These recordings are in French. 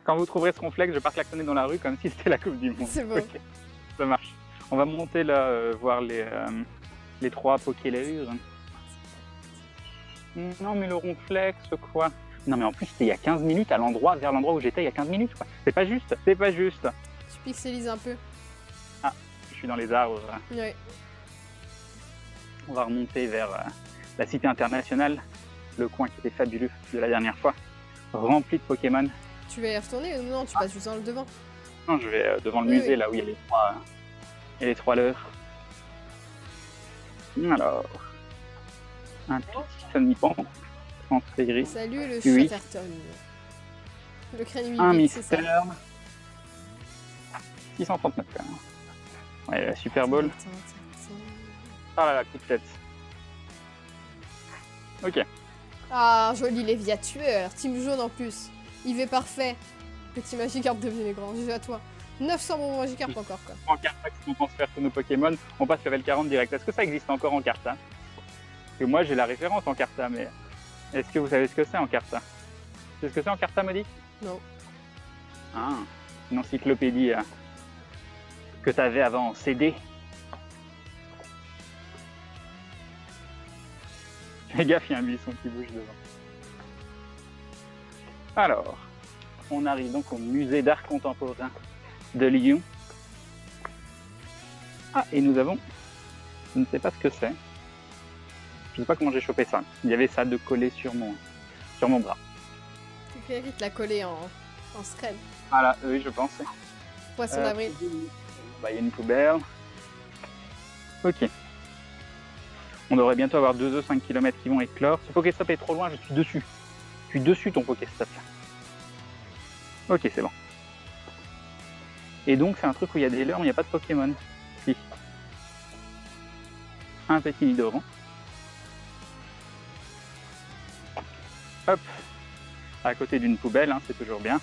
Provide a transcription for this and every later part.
Quand vous trouverez ce ronflex, je vais pas klaxonner dans la rue comme si c'était la Coupe du Monde. C'est bon. Ok, ça marche. On va monter là, voir les 3 Pokélures. Non, mais le ronflex, quoi. Non, mais en plus, c'était il y a 15 minutes vers l'endroit où j'étais il y a 15 minutes, quoi. C'est pas juste, c'est pas juste. Tu pixelises un peu. Ah, je suis dans les arbres. Ouais. On va remonter vers la cité internationale, le coin qui était fabuleux de la dernière fois, rempli de Pokémon. Tu vas y retourner ou non? Tu passes juste dans le devant. Non, je vais devant le Oui, musée, oui. là où il y a les 3 leurres. Alors, un petit Sonipan transféré. Salut le Oui. Chatterton. Le crâne Un 8 c'est ça. mystère. 639 quand même. Ouais, la Super Bowl. Ah là là, coup de tête. Ok. Ah, joli Léviatueur. Team jaune en plus. IV parfait. Petit Magikarp devenez grand. J'ai à toi. 900 bonbons Magikarp encore quoi. En carte, si on transfère tous nos Pokémon, on passe level 40 direct. Est-ce que ça existe encore en Carta? Parce que moi j'ai la référence en Carta, mais est-ce que vous savez ce que c'est en Carta? Tu sais ce que c'est en Carta, Maudit? Non. Ah, une encyclopédie que tu avais avant en CD. Fais gaffe, il y a un buisson qui bouge devant. Alors, on arrive donc au musée d'art contemporain de Lyon. Ah, et nous avons... Je ne sais pas ce que c'est. Je ne sais pas comment j'ai chopé ça. Il y avait ça de collé sur mon bras. C'est quelqu'un qui te l'a collé en scred. Voilà, oui, je pense. Poisson d'avril. Bah, il y a une poubelle. Ok. On devrait bientôt avoir 2 œufs 5 km qui vont éclore. Ce Pokéstop est trop loin, je suis dessus. Je suis dessus ton Pokéstop. Ok, c'est bon. Et donc, c'est un truc où il y a des leurres, mais il n'y a pas de Pokémon. Si. Un petit Nidoran. Hop. À côté d'une poubelle, hein, c'est toujours bien.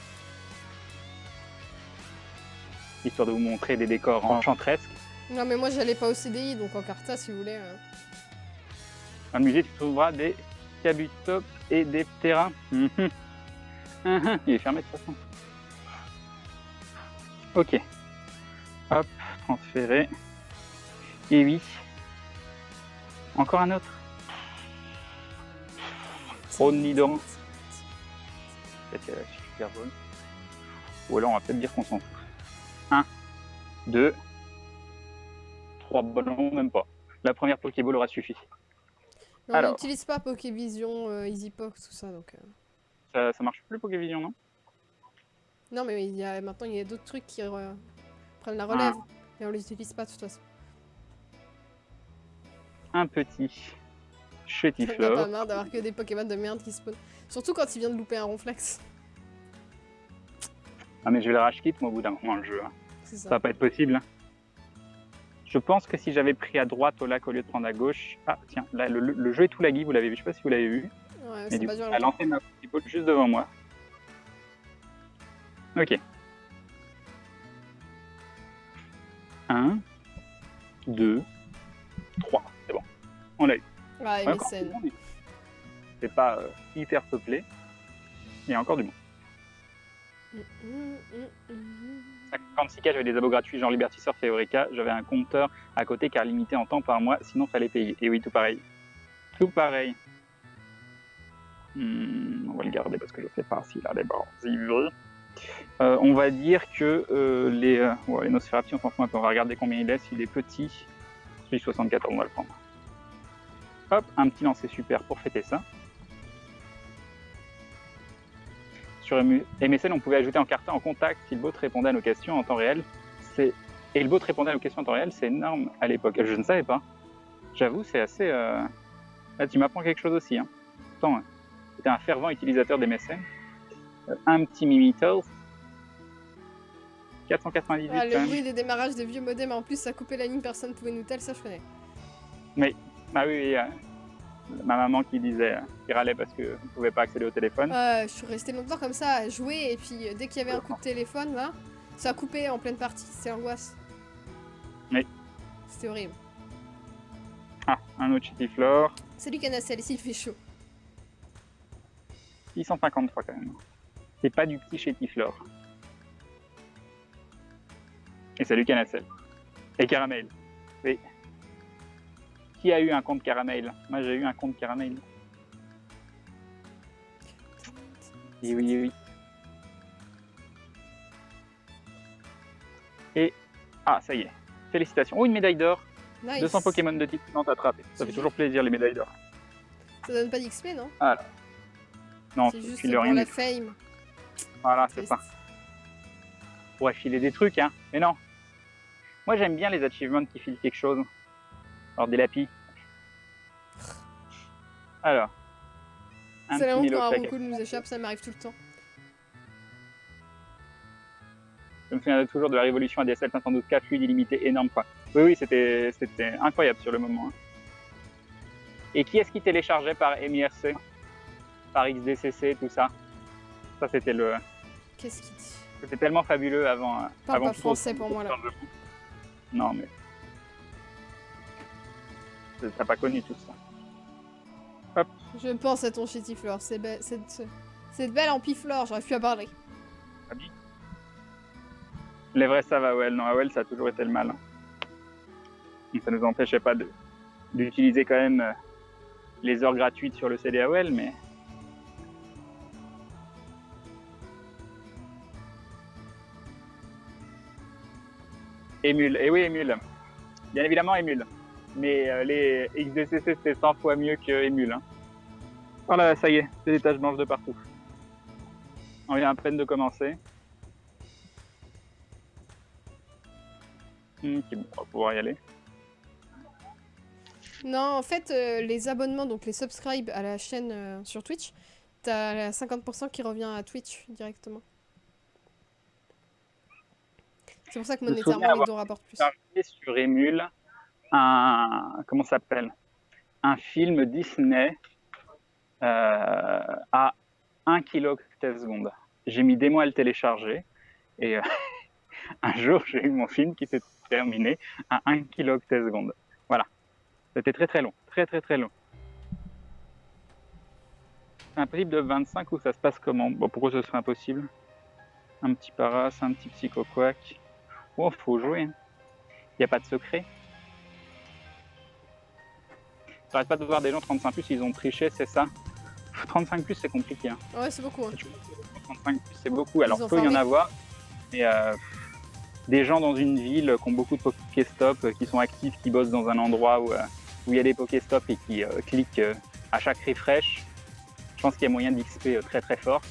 Histoire de vous montrer des décors enchantresques. Non mais moi j'allais pas au CDI donc en Carta si vous voulez. Dans le musée, tu trouveras des Kabutops et des Ptera. Il est fermé de toute façon. Ok. Hop, transféré. Et oui. Encore un autre. Rhône Nidoran. Peut-être qu'il y a la Super Bowl. Ou alors on va peut-être dire qu'on s'en fout. 1, 2, 3 ballons, même pas. La première Pokéball aura suffi. Non, Alors. on n'utilise pas Pokévision, EasyPox, tout ça donc. Ça marche plus Pokévision, non? Non mais maintenant il y a d'autres trucs qui prennent la relève. Et on les utilise pas de toute façon. Un petit T'as pas Chétiflore. marre d'avoir que des Pokémon de merde qui spawnent. Surtout quand il vient de louper un ronflex. Ah mais je vais le rage quitte moi au bout d'un moment le jeu. C'est Ça ça. va pas être possible. Je pense que si j'avais pris à droite au lac au lieu de prendre à gauche... Ah tiens, là, le jeu est tout laggy, vous l'avez vu, je sais pas si vous l'avez vu. Ouais, Mais ça du va coup, durer elle a longtemps. lancé ma Pokéball juste devant moi. Ok. 1, 2, 3, c'est bon. On l'a eu. Ah, et Ouais, mes encore scènes. du monde. C'est pas hyper peuplé, mais il y a encore du monde. 56K, j'avais des abos gratuits, genre Liberty Surf et Eureka. J'avais un compteur à côté car limité en temps par mois, sinon fallait payer. Et oui, tout pareil. Tout pareil. On va le garder parce que je sais pas s'il a des bords IV. On va dire que les Nosferatu, on s'en fout un peu. On va regarder combien il laisse. Il est petit. Celui 74, on va le prendre. Hop, un petit lancer super pour fêter ça. Sur MSN, on pouvait ajouter en Carta en contact si le bot répondait à nos questions en temps réel. Et le bot répondait à nos questions en temps réel, c'est énorme à l'époque. Je ne savais pas. J'avoue, c'est assez... Là, tu m'apprends quelque chose aussi. Hein. Pourtant, c'était un fervent utilisateur d'MSN. Un petit Mimitos. 498. Ah, le bruit des démarrages des vieux modems, en plus ça coupait la ligne, personne pouvait nous tel, ça je connais. Mais, ah oui, ma maman qui disait, qui râlait parce qu'on ne pouvait pas accéder au téléphone. Je suis restée longtemps comme ça à jouer et puis dès qu'il y avait un coup de téléphone là, ça a coupé en pleine partie, c'est angoisse. Oui. C'était horrible. Ah, un autre Chétiflore. Salut Canacel, ici il fait chaud. 653 quand même. C'est pas du petit Chétiflore. Et salut Canacel. Et Caramel. Oui. Qui a eu un compte Caramel? Moi j'ai eu un compte Caramel. Oui, oui, oui. Et... Ah, ça y est. Félicitations. Oh, une médaille d'or. Nice. 200 Pokémon de type non attrapés. Ça fait toujours plaisir les médailles d'or. Ça donne pas d'XP, non? Ah, non, c'est juste file pour rien la du tout. fame. Voilà, c'est Triste. ça. On pourrait filer des trucs, hein. Mais non. Moi, j'aime bien les achievements qui filent quelque chose. Alors, des lapis. Alors. Un C'est la petit honte quand un Miloc. Roncool nous échappe, ça m'arrive tout le temps. Je me souviens toujours de la révolution ADSL 512K, fluide illimité, énorme quoi. Oui, oui, c'était incroyable sur le moment. Et qui est-ce qui téléchargeait par MIRC, par XDCC, tout ça? Ça, c'était le... Qu'est-ce qu'il dit? C'était tellement fabuleux avant... Parle avant pas français pour moi, là. Non, mais... T'as pas connu tout ça. Hop. Je pense à ton chétiflore, c'est belle en piflore, j'arrive plus à parler. Les vrais savent AOL. Non, AOL, ça a toujours été le mal. Ça nous empêchait pas d'utiliser quand même les heures gratuites sur le CD AOL, mais... Emule. Et oui, Emule. Bien évidemment, Emule. Mais les XDCC, c'était 100 fois mieux que Emule. Hein. Voilà, ça y est, c'est des taches blanches de partout. On vient à peine de commencer. Bon, on va pouvoir y aller. Non, en fait, les abonnements, donc les subscribes à la chaîne sur Twitch, t'as 50% qui revient à Twitch directement. C'est pour ça que monétairement, les dons rapportent plus. Sur Emule, comment ça s'appelle? Un film Disney à 1 kilo/s. J'ai mis des mois à le télécharger et un jour j'ai eu mon film qui s'est terminé à 1 kilo/s. Voilà. C'était très très long. Très très très long. C'est impossible de 25 ou ça se passe comment? Bon, pourquoi ce serait impossible? Un petit Paras, un petit Psycho-Quack. Oh, faut jouer. Il n'y a pas de secret. J'arrête pas de voir des gens 35+, ils ont triché, c'est ça? 35+, c'est compliqué. Hein. Ouais, c'est beaucoup. Hein. 35+, c'est beaucoup. Alors, peut y en avoir. Mais des gens dans une ville qui ont beaucoup de Pokéstop, qui sont actifs, qui bossent dans un endroit où il y a des Pokéstop et qui cliquent à chaque refresh, je pense qu'il y a moyen d'XP très très fort.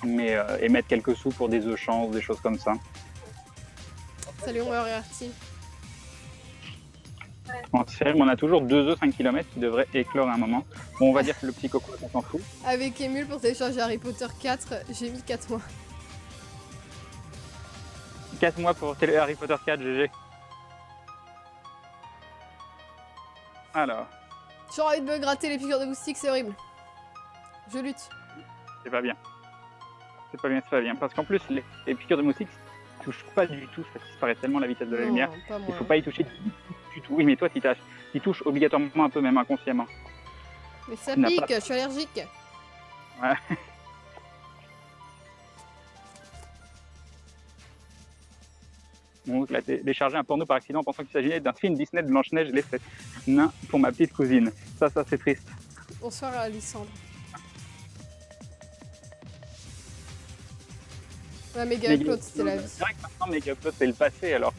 Mais et mettre quelques sous pour des œufs chance, des choses comme ça. Salut, on va Artie. On a toujours 2 œufs 5 km qui devraient éclore à un moment. Bon, on va dire que le Psycho-Quack, on s'en fout. Avec Emule pour télécharger Harry Potter 4, j'ai mis 4 mois. 4 mois pour Harry Potter 4, GG. Alors. J'ai envie de me gratter les piqûres de moustiques, c'est horrible. Je lutte. C'est pas bien. C'est pas bien, c'est pas bien. Parce qu'en plus, les piqûres de moustiques ne touchent pas du tout. Ça disparaît tellement la vitesse de la lumière. Pas moi. Il faut pas y toucher du tout. Oui, mais toi, tu touches obligatoirement un peu, même inconsciemment. Mais ça pique, je suis allergique. Ouais. Mon oncle a téléchargé un porno par accident en pensant qu'il s'agissait d'un film Disney de Blanche-Neige et les 7 nains pour ma petite cousine. Ça c'est triste. Bonsoir Alissandre. Ouais, Mega Upload, c'était la vie. C'est vrai que maintenant Mega Upload c'est le passé, alors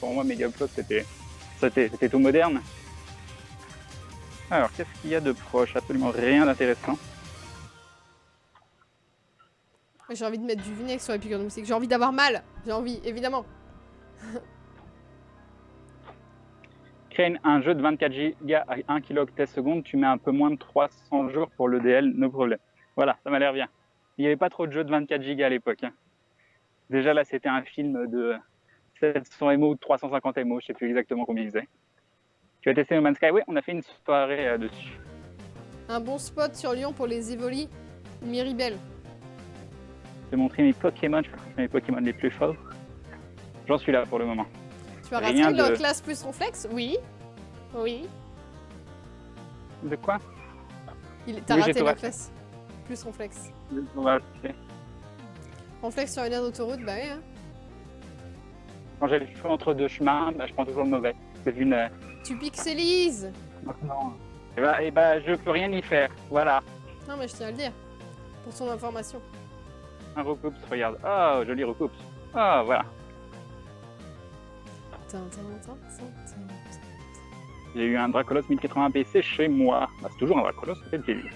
pour moi Mega Upload c'était tout moderne. Alors qu'est-ce qu'il y a de proche? Absolument rien d'intéressant. J'ai envie de mettre du vinaigre sur les piqûres de moustiques. J'ai envie d'avoir mal. J'ai envie, évidemment. Créer un jeu de 24 Go à 1 kilo/s, tu mets un peu moins de 300 jours pour l'EDL, no problème. Voilà, ça m'a l'air bien. Il n'y avait pas trop de jeux de 24 Go à l'époque. Hein. Déjà là, c'était un film de 700 MO ou de 350 MO, je sais plus exactement combien il faisait. Tu as testé No Man's Sky? Oui, on a fait une soirée dessus. Un bon spot sur Lyon pour les Evoli, Miribel. Je vais montrer mes Pokémon, je vais mes Pokémon les plus forts. J'en suis là pour le moment. Tu as raté leur classe plus Ronflex? Oui. Oui. De quoi? T'as raté la classe plus Ronflex. On va acheter. Ronflex sur une aire d'autoroute, bah oui. Hein. Quand j'ai le choix entre deux chemins, bah, je prends toujours le mauvais. C'est une. Tu pixelises. Non. Et bah, je peux rien y faire. Voilà. Non, mais je tiens à le dire. Pour son information. Un recoups, regarde. Oh, joli recoups. Oh, voilà. J'ai eu un Dracolos 1080 PC chez moi. Bah, c'est toujours un Dracolos, c'est le plaisir.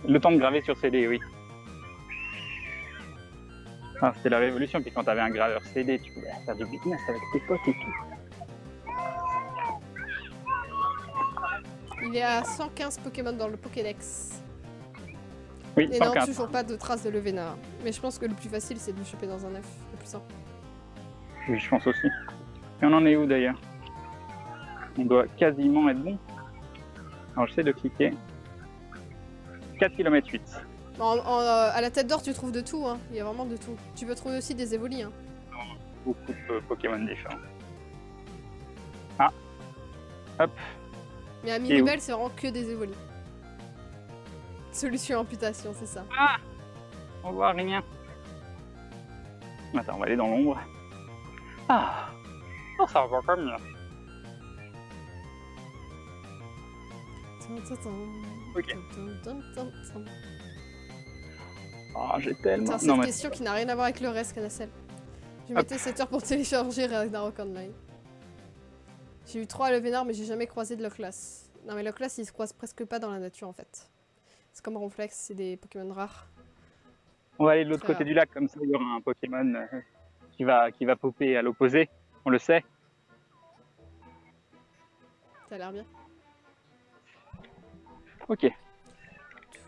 Le temps de graver sur CD, oui. Ah, c'était la révolution, puis quand t'avais un graveur CD, tu pouvais faire du business avec tes potes et tout. Il est à 115 Pokémon dans le Pokédex. Oui, Et non, 115. toujours pas de traces de Levénard. Mais je pense que le plus facile, c'est de le choper dans un œuf, le plus simple. Oui, je pense aussi. Et on en est où d'ailleurs? On doit quasiment être bon. Alors j'essaie de cliquer. 4 km 8. À la tête d'or, tu trouves de tout, hein. Il y a vraiment de tout. Tu peux trouver aussi des évolis, hein. Beaucoup de Pokémon différents. Ah. Hop. Mais à Et où? Miribel, c'est vraiment que des évolis. Solution amputation, c'est ça. Ah. On voit rien. Attends, on va aller dans l'ombre. Ah. Oh, ça va quand même mieux. Ok. Ah, j'ai tellement... Putain, cette question qui n'a rien à voir avec le reste, Canacel. Je mettais 7 heures pour télécharger Ragnarok Online. J'ai eu 3 Levénard, mais j'ai jamais croisé de Lochlas. Non, mais Lochlas, il se croise presque pas dans la nature, en fait. C'est comme Ronflex, c'est des Pokémon rares. On va aller de l'autre Très côté rare. du lac, comme ça il y aura un Pokémon qui va popper à l'opposé. On le sait. Ça a l'air bien. Ok.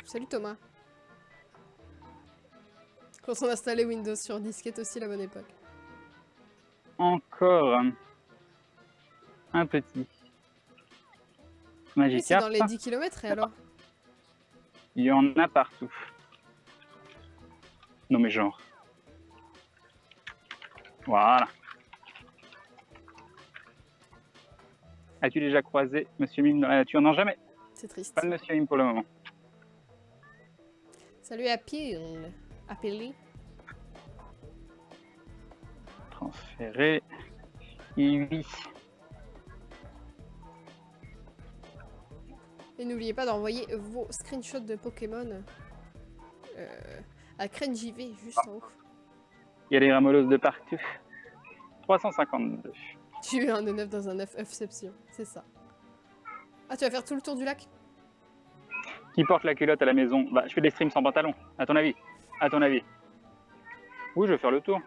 Salut Thomas. Quand on installait Windows sur disquette aussi, la bonne époque. Encore un petit. Oui, c'est Magikarp. dans les 10 km et alors? Il y en a partout. Non mais genre. Voilà. As-tu déjà croisé Monsieur Mime dans la nature? Non, jamais. C'est triste. Pas de Monsieur Mime pour le moment. Salut Apil. Apili. Transférer. Eevee. Et n'oubliez pas d'envoyer vos screenshots de Pokémon à CrenJV, juste en haut. Il y a des ramolos de partout. 352. J'ai eu un E9 dans un œufception, c'est ça. Ah, tu vas faire tout le tour du lac? Qui porte la culotte à la maison? Bah, je fais des streams sans pantalon. À ton avis? À ton avis? Oui, je vais faire le tour.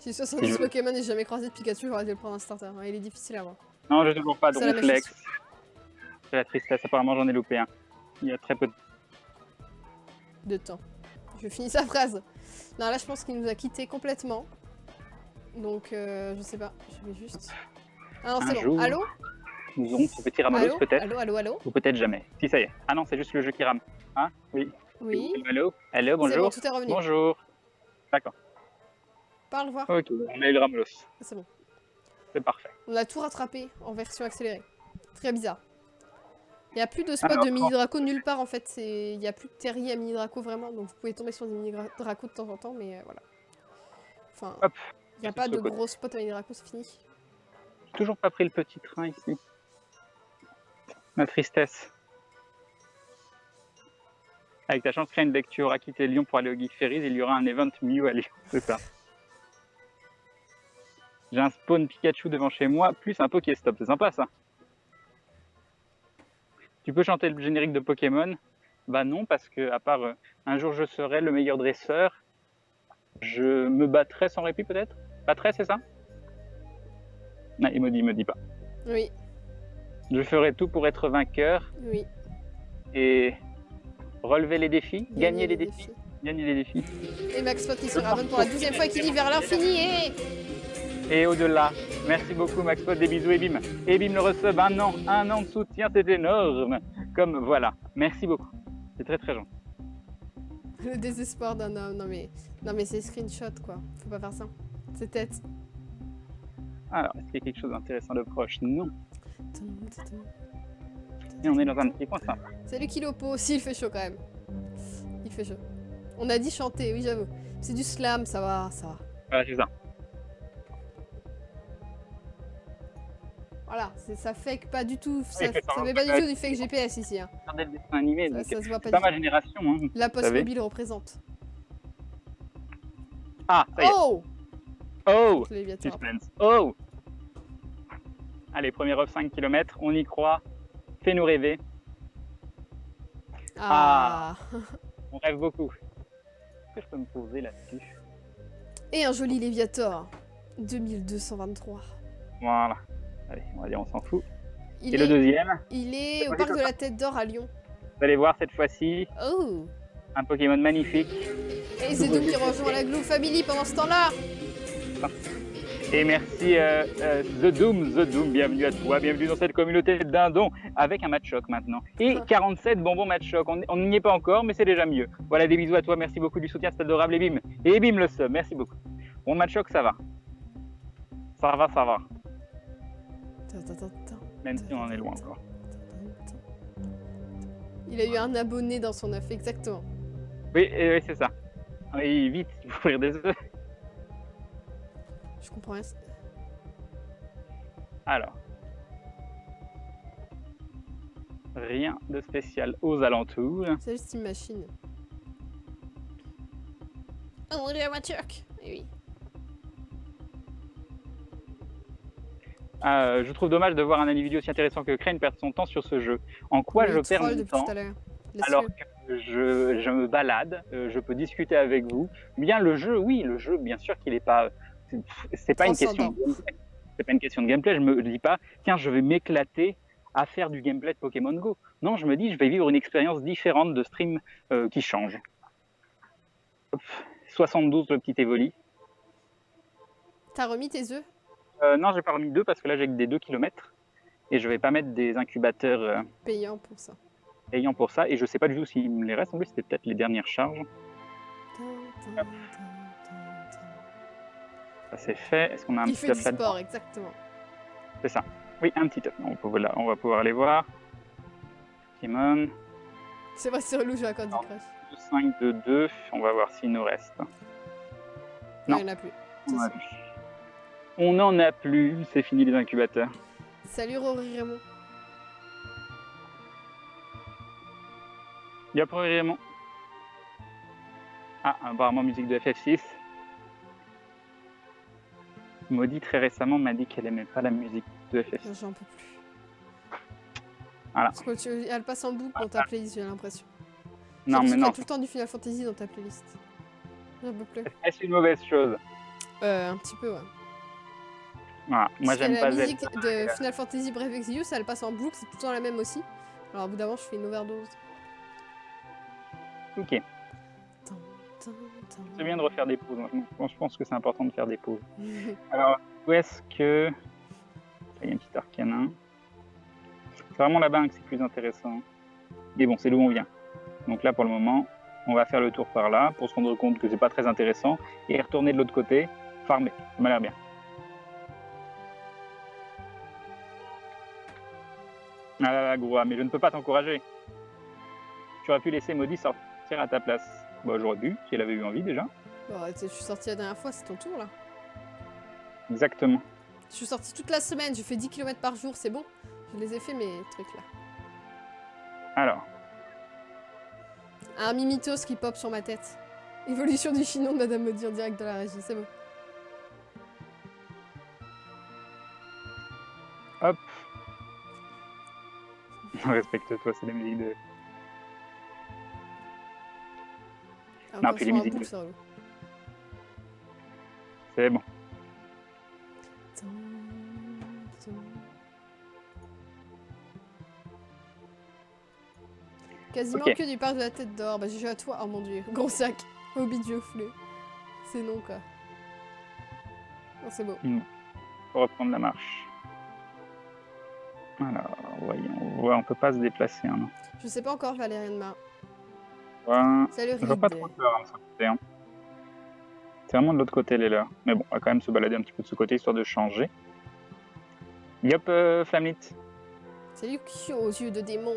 J'ai 70 Pokémon et j'ai jamais croisé de Pikachu, j'aurais dû le prendre un starter. Il est difficile à voir. Non, je n'ai toujours pas de C'est la Ronflex. méchance. C'est la tristesse, apparemment j'en ai loupé un. Il y a très peu de... De temps. Je finis sa phrase. Non, là, je pense qu'il nous a quittés complètement. Donc, je sais pas. Je vais juste... Ah non, Un c'est bon. jour, Allô? Nous aurons ce petit Ramolos Allô? peut-être, Allô, allô, allô? ou peut-être jamais. Si, ça y est. Ah non, c'est juste le jeu qui rame. Hein? Oui. Oui? Allô? Allô, C'est bonjour. bon, tout est revenu. Bonjour. D'accord. Parle, voir. Ok, on a eu le Ramolos. C'est bon. C'est parfait. On a tout rattrapé en version accélérée. Très bizarre. Il n'y a plus de spot Alors, de mini Draco nulle part en fait. Il n'y a plus de terrier à mini Draco vraiment. Donc vous pouvez tomber sur des mini Draco de temps en temps, mais voilà. Enfin, Hop. il n'y a pas de côté. gros spot à mini Draco, c'est fini. J'ai toujours pas pris le petit train ici. Ma tristesse. Avec ta chance, dès que tu auras quitté Lyon pour aller au Geek Ferries, il y aura un event Mew à Lyon. C'est ça. J'ai un spawn Pikachu devant chez moi, plus un Pokéstop. C'est sympa ça. Tu peux chanter le générique de Pokémon? Bah non, parce que à part un jour je serai le meilleur dresseur, je me battrai sans répit peut-être? Battrai, c'est ça? Non, il me dit pas. Oui, Je ferai tout pour être vainqueur oui. et relever les défis, gagner les défis. Gagner les défis. Et Maxpot qui se ramène pour la 12e fois et qui dit vers l'infini et... Et au-delà. Merci beaucoup Maxpot, des bisous Ebim. Ebim le resub, un an de soutien, c'est énorme. Comme voilà, merci beaucoup. C'est très très gentil. Le désespoir d'un homme. Non mais c'est screenshot quoi. Faut pas faire ça. C'est tête. Alors, est-ce qu'il y a quelque chose d'intéressant de proche? Non. Et on est dans un petit coin sympa. Salut Kilopo, aussi il fait chaud quand même. Il fait chaud. On a dit chanter, oui, j'avoue. C'est du slam, ça va, ça va. Voilà, c'est ça. Voilà, ça fake pas du tout. Ça, Oui, c'est ça. ça fait pas du tout du fake GPS ici. Hein. Regardez le dessin animé, Ça, donc ça se voit pas c'est pas du ma tout. génération, hein, La vous poste savez. mobile représente. Ah, ça y est. Oh Oh, Je l'ai bien tiré. suspense. Oh. Allez, premier off 5 km, on y croit. Fais-nous rêver. Ah. On rêve beaucoup. Est-ce que je peux me poser là-dessus? Et un joli Léviator. 2223. Voilà. Allez, on va dire on s'en fout. Il Et le deuxième, il est C'est au quoi, parc c'est de la Tête d'Or à Lyon. vous allez voir cette fois-ci, Oh un Pokémon magnifique. Et c'est Doom qui rejoint la Glue Family pendant ce temps-là. Et merci The Doom, bienvenue à toi, bienvenue dans cette communauté de dindons avec un match choc maintenant. Et 47 bonbons match choc, on n'y est pas encore, mais c'est déjà mieux. Voilà, des bisous à toi, merci beaucoup du soutien, c'est adorable, et bim. Et bim le sub, merci beaucoup. Bon, match choc, ça va. Ça va, ça va. Même si on en est loin encore. Il a eu un abonné dans son œuf, exactement. Oui, c'est ça. Oui, vite, il faut ouvrir des œufs. Je comprends rien. Alors. Rien de spécial aux alentours. C'est juste une machine. Oh, il y a ma turc. Eh oui. Je trouve dommage de voir un individu aussi intéressant que Crane perdre son temps sur ce jeu. En quoi je perds mon temps alors que je me balade, je peux discuter avec vous. Bien le jeu, oui, le jeu, bien sûr qu'il est pas, c'est pas une question de gameplay. C'est pas une question de gameplay. Je me dis pas, tiens, je vais m'éclater à faire du gameplay de Pokémon Go. Non, je me dis, je vais vivre une expérience différente de stream qui change. Hop, 72 le petit Evoli. T'as remis tes œufs? Non, j'ai pas remis 2 parce que là j'ai que des 2 km et je vais pas mettre des incubateurs payants pour ça. Payants pour ça, et je sais pas du tout s'il me les reste. En plus, c'était peut-être les dernières charges. Ça c'est fait. Est-ce qu'on a un petit œuf là-dedans? sport, exactement. C'est ça. Oui, un petit œuf. On va pouvoir aller voir. Pokémon. C'est vrai, c'est relou, j'ai un Candy Crush. 5 de 2. On va voir s'il nous reste. Non, il n'y en a plus. On n'en a plus. C'est fini les incubateurs. Salut Rory Raymond. Y'a pour Raymond. Ah, apparemment musique de FF6. Maudit très récemment m'a dit qu'elle aimait pas la musique de FF6. J'en peux plus. Voilà. Parce que elle passe en boucle dans ta playlist, j'ai l'impression. Non, mais non. Tout le temps du Final Fantasy dans ta playlist. J'en peux plus. Est-ce une mauvaise chose? Un petit peu, ouais. Voilà. Moi, j'aime pas la musique de Final Fantasy Brave Exvius, elle passe en boucle, c'est tout le temps la même aussi. Alors, au bout d'un moment, je fais une overdose. Ok. C'est bien de refaire des pauses. Moi, je pense que c'est important de faire des pauses. Alors, où est-ce que... Il y a un petit arcanin. C'est vraiment là-bas que c'est plus intéressant. Mais bon, c'est d'où on vient. Donc là, pour le moment, on va faire le tour par là pour se rendre compte que c'est pas très intéressant et retourner de l'autre côté, farmer. Ça m'a l'air bien. Ah là là, Groa, mais je ne peux pas t'encourager. Tu aurais pu laisser Maudit sortir à ta place. Bah, j'aurais pu, si elle avait eu envie déjà. Bon, je suis sortie la dernière fois, c'est ton tour là. Exactement. Je suis sortie toute la semaine, je fais 10 km par jour, c'est bon. Je les ai fait mes trucs là. Alors. Un Mimitos qui pop sur ma tête. Évolution du chinon de Madame Maudit en direct de la régie, c'est bon. Hop. Respecte-toi, c'est la musique de... Non, puis les musiques de... C'est bon. Quasiment que du parc de la Tête d'Or. Bah j'ai joué à toi. Oh mon dieu. Gros sac. Hobby Dioflé. C'est non quoi. Oh, c'est beau. Faut reprendre la marche. Alors, voyons. Ouais, on peut pas se déplacer. Hein, non. Je sais pas encore Valériane Mar. Ouais. Salut Ride. Je vois pas trop peur de ce côté. Hein. C'est vraiment de l'autre côté les leurs. Mais bon, on va quand même se balader un petit peu de ce côté histoire de changer. Yop, Flamlit. Salut Kyo aux yeux de démon.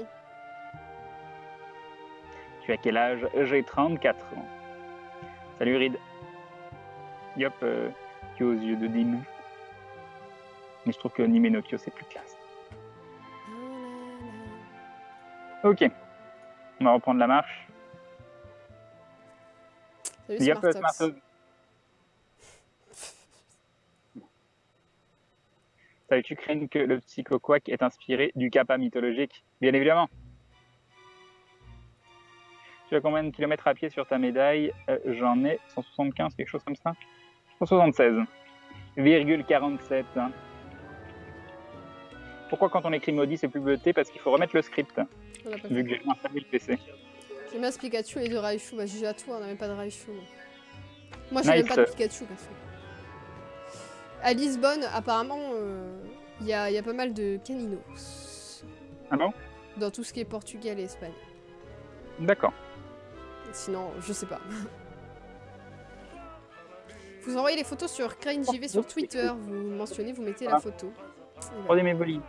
Tu as quel âge? J'ai 34 ans. Salut Reed. Yop, qui aux yeux de démon. Mais je trouve que Nime no Kyo c'est plus classe. Ok, on va reprendre la marche. Salut Yop, Smartox. Smartox. Savais-tu, Crane, que le Psycho-Quack est inspiré du Kappa mythologique? Bien évidemment. Tu as combien de kilomètres à pied sur ta médaille? J'en ai 175, quelque chose comme ça. 176,47. Pourquoi quand on écrit maudit c'est plus bleuté? Parce qu'il faut remettre le script, On l'a pas vu fait. que j'ai installé le PC. J'aime bien ce Pikachu et de Raichu. Bah, j'ai déjà tout, on n'a même pas de Raichu. Moi, j'ai même Nice. pas de Pikachu, perso. À Lisbonne, apparemment, il y a pas mal de caninos. Ah bon? Dans tout ce qui est Portugal et Espagne. D'accord. Sinon, je sais pas. Vous envoyez les photos sur CraneJV sur Twitter. Vous mentionnez, vous mettez la photo. Prenez mes volis.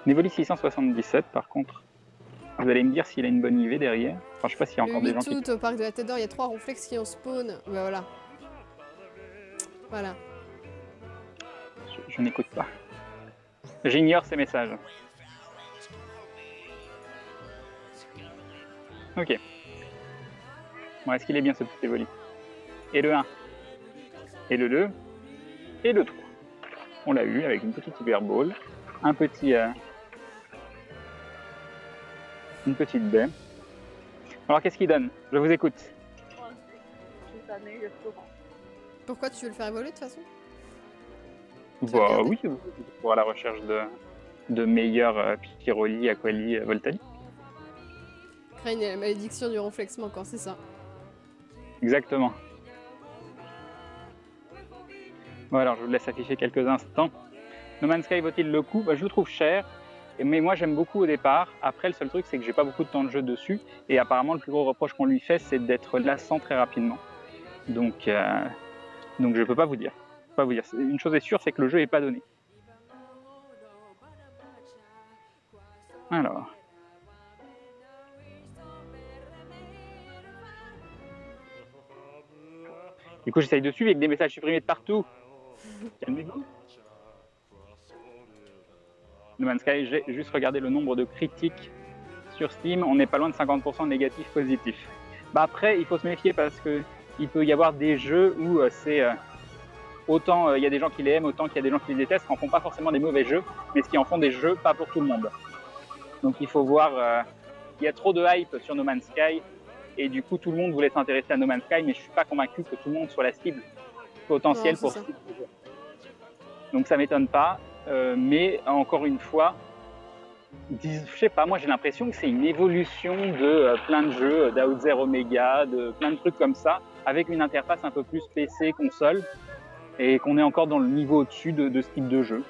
Nevoli 677, par contre. Vous allez me dire s'il a une bonne IV derrière. Enfin, je sais pas s'il y a encore Le des 8 gens qui... août, au parc de la Tête d'Or, il y a 3 ronflex qui ont spawn. Bah voilà. Voilà. Je n'écoute pas. J'ignore ces messages. Ok. Bon, est-ce qu'il est bien ce petit Evoli? Et le 1. Et le 2. Et le 3. On l'a eu avec une petite Hyperball. Un petit... une petite baie. Alors qu'est-ce qu'il donne? Je vous écoute. Pourquoi tu veux le faire évoluer de toute façon? Bah oui, pour à la recherche de meilleurs Pyroli, Aquali, Voltali. Crane et la malédiction du ronflex manquant, c'est ça. Exactement. Bon alors je vous laisse afficher quelques instants. No Man's Sky vaut-il le coup? Bah, je le trouve cher, mais moi j'aime beaucoup au départ. Après le seul truc c'est que j'ai pas beaucoup de temps de jeu dessus, et apparemment le plus gros reproche qu'on lui fait c'est d'être lassant très rapidement. Donc je peux pas vous dire. Une chose est sûre, c'est que le jeu est pas donné. Alors. Du coup j'essaye de suivre avec des messages supprimés de partout. Calmez-vous. No Man's Sky, j'ai juste regardé le nombre de critiques sur Steam, on n'est pas loin de 50% négatif positif. Bah après, il faut se méfier parce que il peut y avoir des jeux où c'est autant il y a des gens qui les aiment, autant qu'il y a des gens qui les détestent, qui en font pas forcément des mauvais jeux, mais qui en font des jeux pas pour tout le monde. Donc il faut voir, il y a trop de hype sur No Man's Sky, et du coup tout le monde voulait s'intéresser à No Man's Sky, mais je suis pas convaincu que tout le monde soit la cible potentielle pour ce type de jeu. Donc ça m'étonne pas, mais encore une fois, je sais pas, moi j'ai l'impression que c'est une évolution de plein de jeux, d'Outzer Omega, de plein de trucs comme ça, avec une interface un peu plus PC, console, et qu'on est encore dans le niveau au-dessus de ce type de jeu.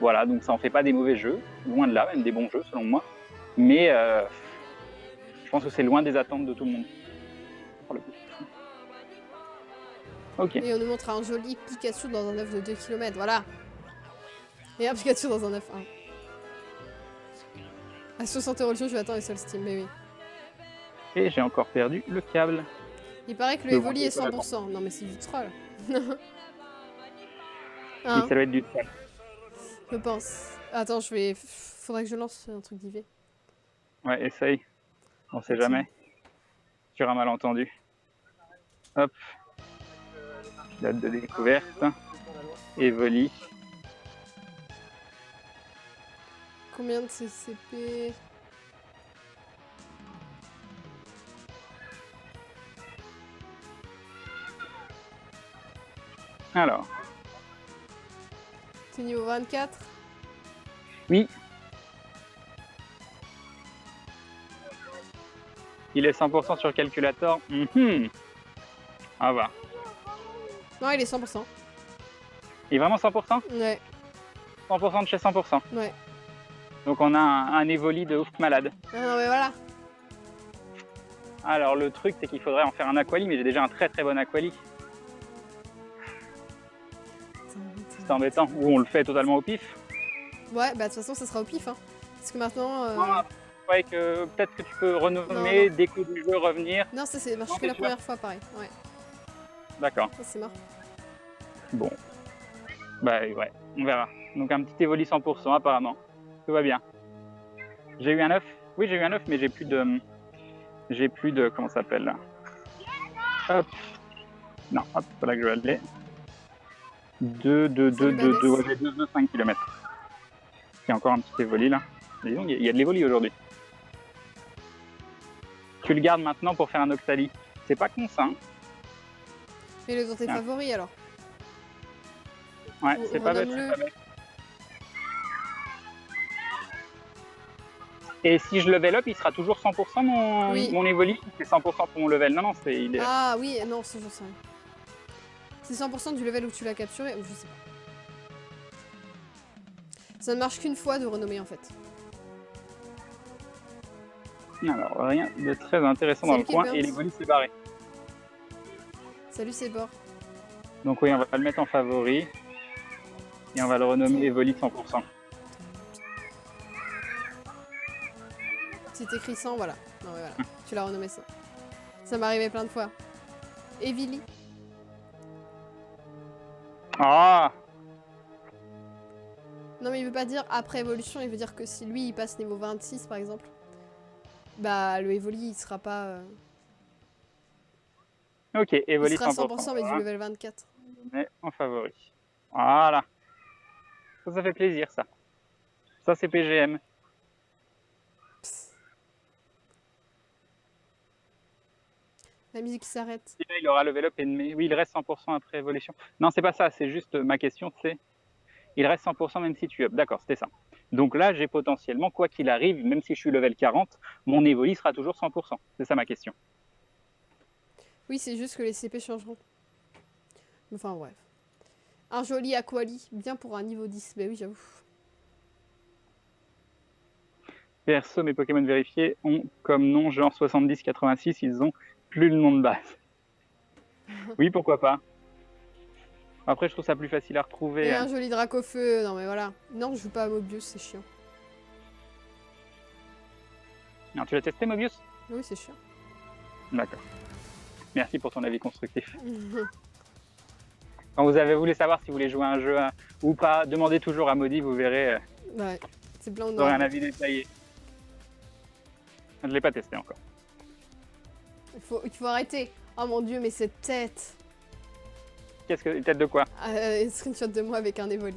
Voilà, donc ça en fait pas des mauvais jeux, loin de là, même des bons jeux selon moi, mais je pense que c'est loin des attentes de tout le monde. Ok. Et on nous montre un joli Pikachu dans un œuf de 2 km, voilà. Et un Pikachu dans un œuf 1. À 60 € le jeu, je vais attendre les seuls Steam, mais oui. Et j'ai encore perdu le câble. Il paraît que le Evoli est 100%. Non mais c'est du troll. Hein? Oui, ça doit être du troll. Je pense. Attends, faudrait que je lance un truc d'IV. Ouais, essaye. On sait jamais. Sur un malentendu. Hop. Date de découverte. Evoli. Combien de CCP? Alors. C'est niveau 24? Oui. Il est 100% sur calculator. Ah va. Non, il est 100%. Il est vraiment 100%? Ouais. 100% de chez 100%. Ouais. Donc on a un Evoli de ouf malade. Ah non mais voilà. Alors le truc c'est qu'il faudrait en faire un Aquali, mais j'ai déjà un très très bon Aquali. C'est embêtant. Ou on le fait totalement au pif. Ouais, bah de toute façon ça sera au pif. Hein. Parce que maintenant... croyais que peut-être que tu peux Non, renommer non. dès que du jeu revenir. Non, ça c'est marche Non, que t'es la sûr? première fois, pareil. Ouais, D'accord. ça c'est mort. Bon, bah ouais, on verra. Donc un petit évoli 100% apparemment. Tout va bien. J'ai eu un œuf. Oui, j'ai eu un œuf, mais j'ai plus de, comment ça s'appelle là. Hop. Non, hop, c'est là que je vais aller. 2, 2, 2, Salut 2, 2, Badès. ouais, j'ai 2,5 km. Il y a encore un petit évoli là. Dis donc, il y a de l'évoli aujourd'hui. Tu le gardes maintenant pour faire un Octali. C'est pas con ça, hein. Mets-le dans tes Ah. favoris alors. Ouais, c'est pas bête, Renomme-le. c'est pas bête. Et si je level up, il sera toujours 100% Oui. mon évoli. C'est 100% pour mon level. Non, non, il est... Ah oui, non, ça je sais. C'est 100% du level où tu l'as capturé, ou je sais pas. Ça ne marche qu'une fois de renommer en fait. Alors, rien de très intéressant dans le coin. Et l'évoli s'est barré. Salut c'est Bord. Donc oui, on va le mettre en favori. Et on va le renommer évoli 100%. C'est écrit 100, voilà. Non mais voilà, tu l'as renommé ça. Ça m'est arrivé plein de fois. Evili. Ah, Non mais il veut pas dire après évolution, il veut dire que si lui il passe niveau 26 par exemple, bah le Evoli il sera pas... ok, il évoli sera 100%. 100% mais du level 24. Mais en favori. Voilà. Ça fait plaisir ça. Ça c'est PGM. Psst. La musique s'arrête. Et là, il aura level up et oui, il reste 100% après évolution. Non, c'est pas ça, c'est juste ma question, c'est il reste 100% même si tu up. D'accord, c'était ça. Donc là, j'ai potentiellement, quoi qu'il arrive, même si je suis level 40, mon évoli sera toujours 100%. C'est ça ma question. Oui, c'est juste que les CP changeront. Enfin bref. Un joli Aquali, bien pour un niveau 10. Bah oui, j'avoue. Perso, mes Pokémon vérifiés ont comme nom genre 70-86, ils ont plus le nom de base. Oui, pourquoi pas. Après, je trouve ça plus facile à retrouver. Et un joli Dracofeu, non mais voilà. Non, je joue pas à Mobius, c'est chiant. Non, tu l'as testé, Mobius? Oui, c'est chiant. D'accord. Merci pour ton avis constructif. Quand vous avez voulu savoir si vous voulez jouer à un jeu ou pas, demandez toujours à Maudit, vous verrez, Ouais, c'est blanc ou vous aurez noir. un avis détaillé. Je ne l'ai pas testé encore. Il faut arrêter. Oh mon dieu, mais cette tête. Qu'est-ce que tête de quoi? Une screenshot de moi avec un Evoli.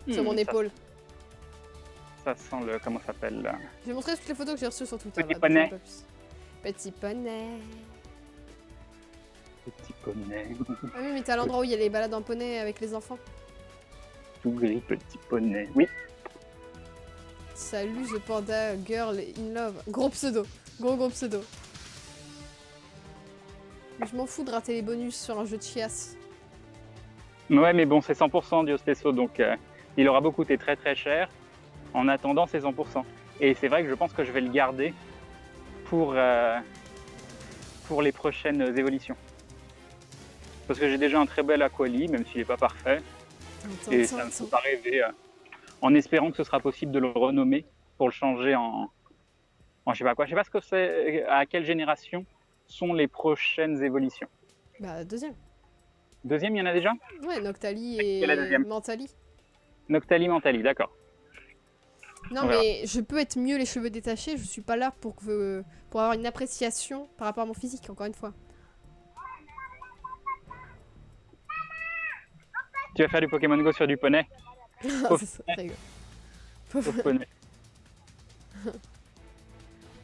Sur mon ça- épaule. Ça sent le... comment ça s'appelle là? Je vais montrer toutes les photos que j'ai reçues sur Twitter. Petit là, poney. pas plus. Petit poney. Petit poney. Ah oui, mais t'es à l'endroit où il y a les balades en poney avec les enfants. Tout gris, petit poney. Oui. Salut, The Panda Girl in Love. Gros pseudo. Gros pseudo. Mais je m'en fous de rater les bonus sur un jeu de chiasse. Ouais, mais bon, c'est 100% Dios Tesso, donc il aura beau coûter très très cher. En attendant, c'est 100%. Et c'est vrai que je pense que je vais le garder pour les prochaines évolutions. Parce que j'ai déjà un très bel Aquali, même s'il n'est pas parfait. Et ça me fait pas rêver, en espérant que ce sera possible de le renommer pour le changer en je sais pas quoi. Je sais pas ce que c'est, à quelle génération sont les prochaines évolutions. Bah, deuxième. Deuxième, il y en a déjà? Ouais, Noctali Quelle est la et deuxième? Mentali. Noctali, Mentali, d'accord. Non, On verra. mais je peux être mieux les cheveux détachés. Je suis pas là pour avoir une appréciation par rapport à mon physique, encore une fois. Tu vas faire du Pokémon Go sur du poney? Pauvre C'est ça, rigole. Pauvre poney.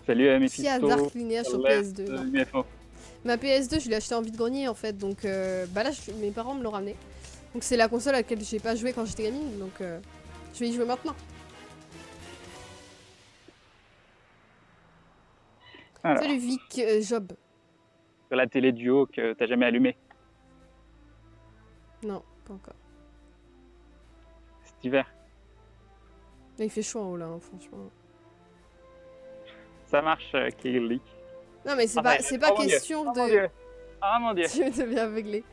Salut Qui a Mephisto. Dark Lineage sur PS2 non. UFO. Ma PS2, je l'ai acheté en vide-grenier en fait, donc bah là, mes parents me l'ont ramené. Donc c'est la console à laquelle j'ai pas joué quand j'étais gamine, donc je vais y jouer maintenant. Alors, Salut Vic Job. sur la télé duo que t'as jamais allumé Non, pas encore. cet hiver. Là, il fait chaud en haut là, hein, franchement. Ça marche, Kaylee. Non mais c'est Ah, pas, bah, c'est pas oh mon Dieu, question oh de... mon Dieu. Ah mon Dieu. Je vais devenir aveuglé.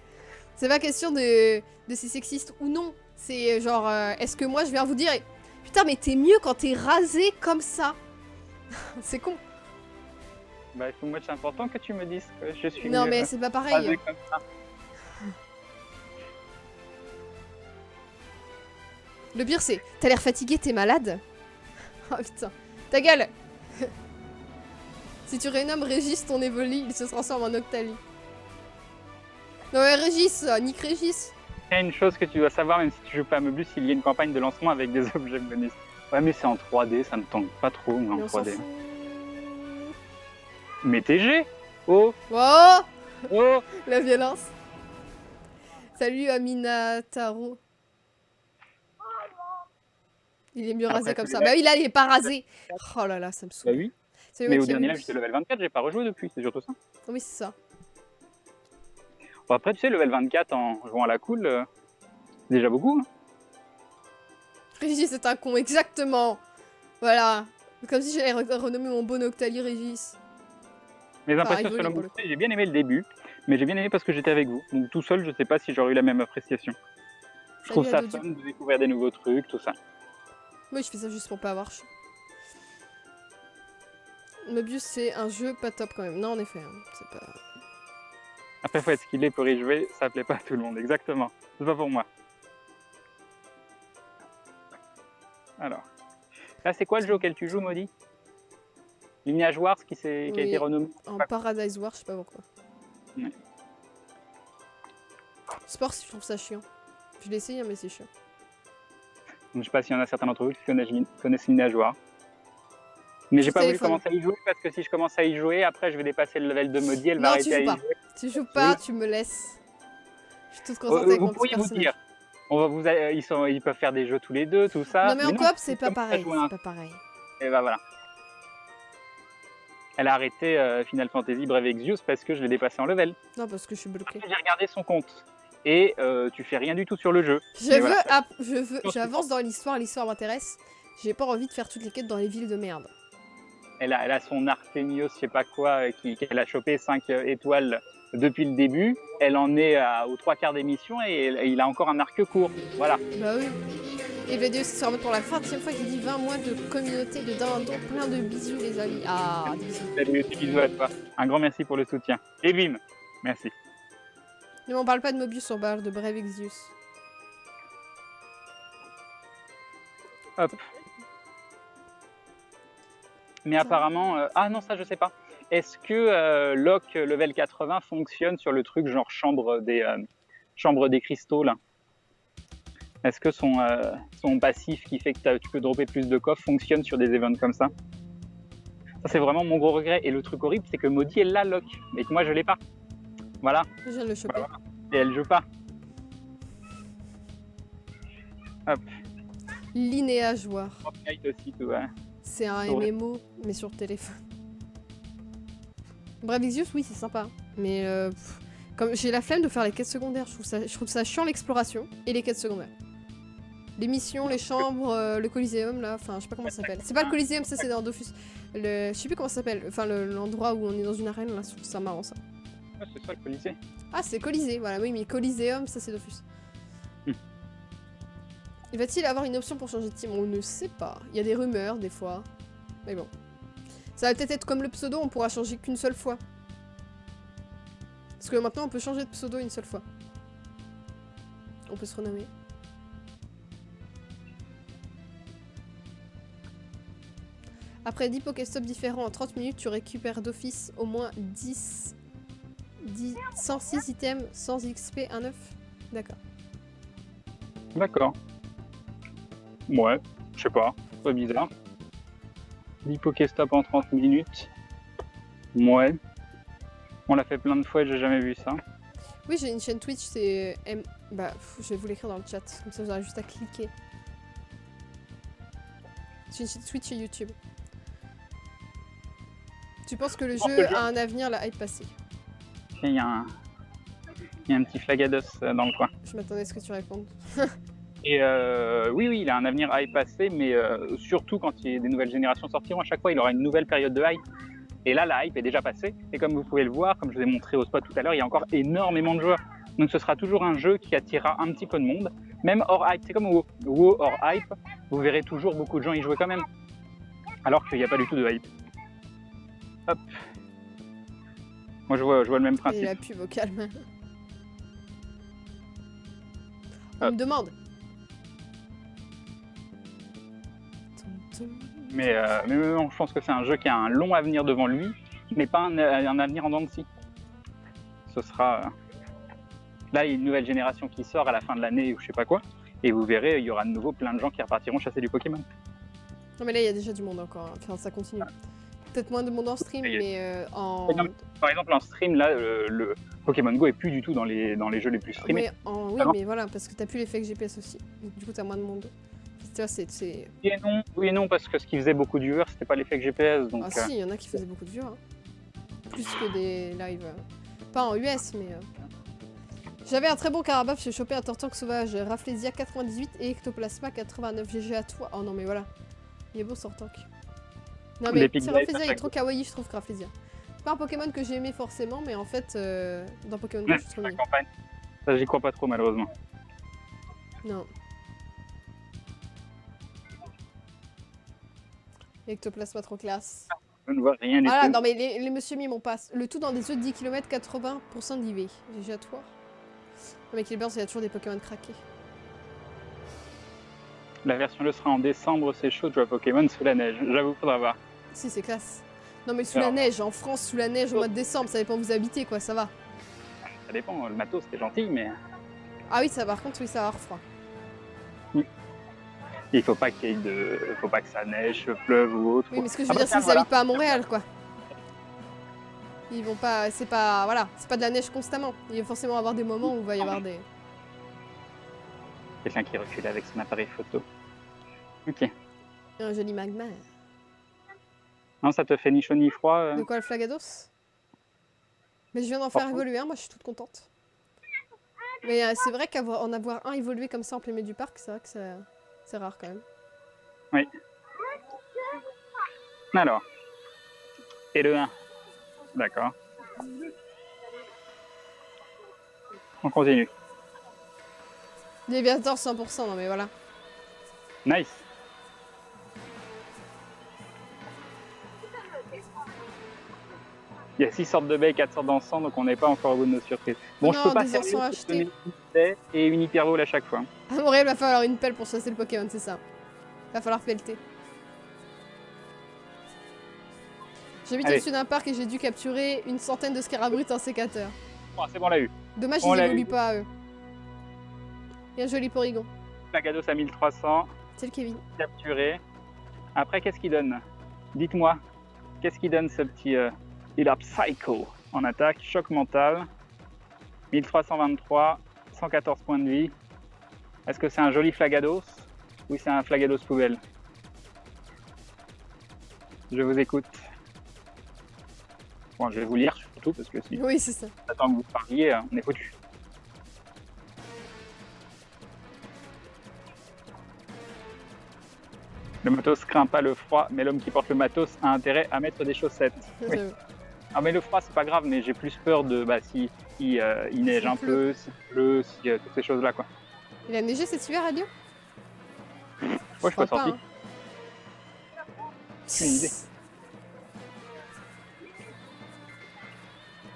C'est pas question de c'est sexiste ou non. C'est genre, est-ce que moi je viens vous dire, Putain, mais t'es mieux quand t'es rasé comme ça. C'est con. Bah, pour moi, c'est important que tu me dises que je suis Non, mieux mais c'est pas pareil. rasé comme ça. Le pire, c'est t'as l'air fatigué, t'es malade. Oh putain. Ta gueule. Si tu rénommes Régis ton Evoli, il se transforme en Octali. Non mais Régis, nique Régis. Il y a une chose que tu dois savoir, même si tu joues pas à Moebius, il y a une campagne de lancement avec des objets bonus. Ouais, mais c'est en 3D, ça me tente pas trop, mais en Mais on s'en 3D. fout. Mais TG. Oh, Oh, oh. la violence. Salut Aminataro. Il est mieux rasé Après, comme tous ça. les Bah oui, là, il est pas rasé. Oh là là, ça me Bah saoule. oui. C'est Mais moi au qui dernier ai live, j'étais level 24, j'ai pas rejoué depuis, c'est surtout ça. Oui, c'est ça. Bon, après, tu sais, level 24 en jouant à la cool, c'est déjà beaucoup. Hein. Régis est un con, exactement. Voilà. Comme si j'allais renommer mon bon Octali Régis. Mes Enfin, impressions sur Evoli, le pour le multiplayer, j'ai bien aimé le début, mais j'ai bien aimé parce que j'étais avec vous. Donc tout seul, je sais pas si j'aurais eu la même appréciation. Je trouve ça Salut, fun de découvrir des nouveaux trucs, tout ça. Oui, je fais ça juste pour pas avoir chaud. Mobius, c'est un jeu pas top quand même. Non, en effet, hein, c'est pas... Après, faut être skillé pour y jouer, ça plaît pas à tout le monde, exactement. C'est pas pour moi. Alors, là, c'est quoi le jeu auquel tu joues, Maudit? Lineage Wars qui a Oui. été renommé. En Paradise War, je sais pas pourquoi. Ouais. Sport, je trouve ça chiant. Je l'ai essayé, mais c'est chiant. Je sais pas s'il y en a certains d'entre vous qui connaissent Lineage Wars. Mais j'ai Sur pas voulu téléphone. commencer à y jouer parce que si je commence à y jouer, après je vais dépasser le level de Maudit, elle va Non, arrêter tu à joues y pas. jouer. Tu joues pas, Oui. tu me laisses. Je suis toute concentrée avec Vous mon petit pourriez vous personnage. dire, on va ils peuvent faire des jeux tous les deux, tout ça. Non, mais en coop, c'est pas comme ça, pareil. jouer un- C'est pas pareil. Et bah voilà. Elle a arrêté Final Fantasy Brave Exvius parce que je l'ai dépassé en level. Non, parce que je suis bloquée. J'ai regardé son compte. Et tu fais rien du tout sur le jeu. Je Mais veux, voilà. j'avance dans l'histoire m'intéresse. J'ai pas envie de faire toutes les quêtes dans les villes de merde. Elle a son Artemios, je sais pas quoi, qu'elle a chopé 5 étoiles depuis le début. Elle en est aux 3/4 des missions et il a encore un arc court. Voilà. Bah oui. Et VD aussi se remet pour la 20e fois qu'il dit 20 mois de communauté de dindons, plein de bisous les amis. Ah, des bisous. Salut, des bisous à toi. Un grand merci pour le soutien. Et bim, merci. Mais on parle pas de Mobius, on parle de Brave Exvius. Hop. Mais apparemment, ah non, ça je sais pas. Est-ce que Locke level 80 fonctionne sur le truc genre chambre des cristaux là? Est-ce que son passif qui fait que tu peux dropper plus de coffres fonctionne sur des events comme ça? Ça c'est vraiment mon gros regret. Et le truc horrible, c'est que Maudit elle l'a Locke, et que moi je l'ai pas. Voilà. Je viens de le choper. Voilà. Et elle joue pas. Hop. Lineage War. Fortnite aussi, tout, ouais. C'est un Ouais. MMO, mais sur téléphone. Brave Exvius, oui, c'est sympa. Mais comme j'ai la flemme de faire les quêtes secondaires, je trouve ça chiant l'exploration et les quêtes secondaires. Les missions, les chambres, le Coliseum là, enfin je sais pas comment ça s'appelle. C'est pas le Coliseum, ça c'est dans Dofus. Je sais plus comment ça s'appelle, enfin l'endroit où on est dans une arène là, je trouve ça marrant ça. Ah, c'est ça le Colisée. Ah c'est Colisée, voilà, oui mais Coliseum ça c'est Dofus. Et va-t-il avoir une option pour changer de team? On ne sait pas. Il y a des rumeurs des fois. Mais bon. Ça va peut-être être comme le pseudo, on pourra changer qu'une seule fois. Parce que maintenant on peut changer de pseudo une seule fois. On peut se renommer. Après 10 Pokéstops différents en 30 minutes, tu récupères d'office au moins 106 items sans XP 1,9. D'accord. D'accord. Ouais, je sais pas, pas bizarre. 10 Pokéstop en 30 minutes. Ouais. On l'a fait plein de fois et j'ai jamais vu ça. Oui, j'ai une chaîne Twitch, c'est M. Bah, je vais vous l'écrire dans le chat, comme ça vous aurez juste à cliquer. C'est une chaîne Twitch et YouTube. Tu penses que le jeu a un avenir, la hype passée? Il y a un petit flagados dans le coin. Je m'attendais à ce que tu répondes. Et oui, il a un avenir hype passé, mais surtout quand des nouvelles générations sortiront, à chaque fois il aura une nouvelle période de hype. Et là, la hype est déjà passée. Et comme vous pouvez le voir, comme je vous ai montré au spot tout à l'heure, il y a encore énormément de joueurs. Donc ce sera toujours un jeu qui attirera un petit peu de monde, même hors hype. C'est comme WoW hors hype. vous verrez toujours beaucoup de gens y jouer quand même. Alors qu'il n'y a pas du tout de hype. Hop. Moi je vois le même Et principe. la pub au calme. On Hop. me demande. Mais non, je pense que c'est un jeu qui a un long avenir devant lui, mais pas un avenir en dents de scie. Ce sera... Là, il y a une nouvelle génération qui sort à la fin de l'année ou je sais pas quoi, et vous verrez, il y aura de nouveau plein de gens qui repartiront chasser du Pokémon. Non mais là il y a déjà du monde encore, hein. Enfin ça continue. Peut-être moins de monde en stream, mais en... Non, par exemple, en stream, là, le Pokémon Go est plus du tout dans les jeux les plus streamés. Oui, mais voilà, parce que t'as plus l'effet GPS aussi. Donc, du coup t'as moins de monde. Tu vois, c'est... Oui et non, parce que ce qui faisait beaucoup de viewers, c'était pas l'effet GPS. Donc, Ah si, il y en a qui faisaient beaucoup de vues. Hein. Plus que des lives. Pas en US, mais... J'avais un très bon Carabaf, j'ai chopé un Tortank sauvage, Rafflesia 98 et Ectoplasma 89. GG à toi. Oh non mais voilà. Il est beau ce Tortank. Non mais L'Epic c'est Dive, Rafflesia, il est trop kawaii je trouve Rafflesia. C'est pas un Pokémon que j'ai aimé forcément, mais en fait dans Pokémon Go je trouve la mignon. campagne. Ça, j'y crois pas trop, malheureusement. Non. Ectoplasma trop classe. Je ne vois rien du Ah là, tout. non mais les monsieur mis mon passe. Le tout dans des œufs de 10 km, 80% d'IV. GG à toi. Non mais Kilburn, il y a toujours des Pokémon craqués. La version 2 sera en décembre, c'est chaud de jouer à Pokémon sous la neige. J'avoue, faudra voir. Si, c'est classe. Non mais sous la neige, en France, sous la neige au mois de décembre, ça dépend où vous habitez quoi, ça va. Ça dépend, le matos c'est gentil, mais Ah oui, ça par contre, oui, ça va avoir froid. il faut pas faut pas que ça neige, pleuve ou autre. Oui, mais ce que je Ah veux bah dire, c'est tiens, qu'ils habitent pas à Montréal quoi. Ils vont pas, c'est pas, voilà, c'est pas de la neige constamment. Il va forcément avoir des moments où il va y avoir des... Quelqu'un qui recule avec son appareil photo. Ok. Un joli magma. Non, ça te fait ni chaud ni froid. De quoi le Flagados? Mais je viens d'en faire évoluer un, moi je suis toute contente. Mais c'est vrai qu'en avoir un évolué comme ça en plein milieu du parc, c'est vrai que c'est rare quand même. Oui. Alors. Et le 1. D'accord. On continue. Léviator 100%, non mais voilà. Nice. Il y a 6 sortes de baies, 4 sortes d'encens, donc on n'est pas encore au bout de nos surprises. Bon, Non, je peux pas des faire encens mieux que achetés. donner une baie et une hypervole à chaque fois. À Montréal, va falloir une pelle pour chasser le Pokémon, c'est ça. Va falloir pelleter. J'habite Allez. au-dessus d'un parc et j'ai dû capturer une centaine de Scarabrutes en sécateur. Bon, c'est bon, on l'a eu. Dommage, On ils l'a évoluent eu. pas, eux. Et un joli Porygon. Flagados à 1300, C'est le Kevin. capturé. Après, qu'est-ce qu'il donne? Dites-moi, qu'est-ce qu'il donne ce petit... Il a Psycho en attaque, choc mental, 1323, 114 points de vie. Est-ce que c'est un joli Flagados? Oui, c'est un Flagados poubelle. Je vous écoute. Bon, je vais vous lire surtout parce que si Oui, c'est ça. j'attends que vous parliez, on est foutu. Le matos craint pas le froid, mais l'homme qui porte le matos a intérêt à mettre des chaussettes. Oui. J'avoue. Ah mais le froid c'est pas grave, mais j'ai plus peur de si il neige un peu, s'il pleut, si toutes ces choses là quoi. Il a neigé cet hiver à Lyon? Moi je suis pas sorti. Hein. Aucune idée.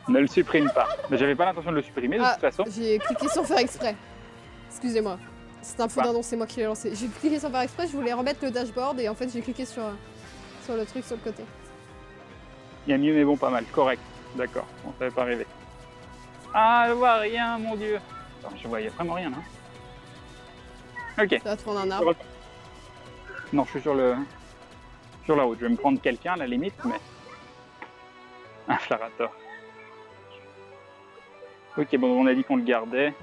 Ne le supprime pas. Mais j'avais pas l'intention de le supprimer de toute façon. J'ai cliqué sans faire exprès. Excusez-moi. C'est un faux Bah. d'annonce, c'est moi qui l'ai lancé. J'ai cliqué sans faire exprès, je voulais remettre le dashboard et en fait j'ai cliqué sur le truc sur le côté. Il y a mieux mais bon pas mal, correct. D'accord, on savait pas rêver. Ah je vois rien mon dieu. Attends, je voyais vraiment rien là. Ok. Ça va te prendre un arbre. Non, je suis sur la route. Je vais me prendre quelqu'un à la limite, mais... Un Flarator. Ok, bon, on a dit qu'on le gardait.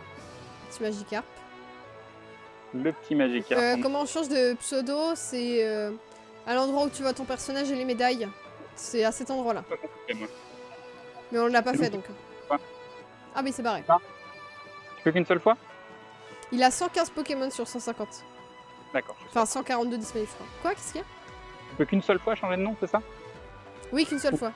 Petit Magikarp. Le petit Magikarp. Comment on change de pseudo? C'est à l'endroit où tu vois ton personnage et les médailles. C'est à cet endroit-là. Mais on ne l'a pas fait donc. Ouais. Ah mais c'est barré. Tu peux qu'une seule fois? Il a 115 Pokémon sur 150. D'accord. Enfin 142 disponibles je crois. Quoi? Qu'est-ce qu'il y a? Tu peux qu'une seule fois changer de nom, c'est ça? Oui, qu'une seule fois.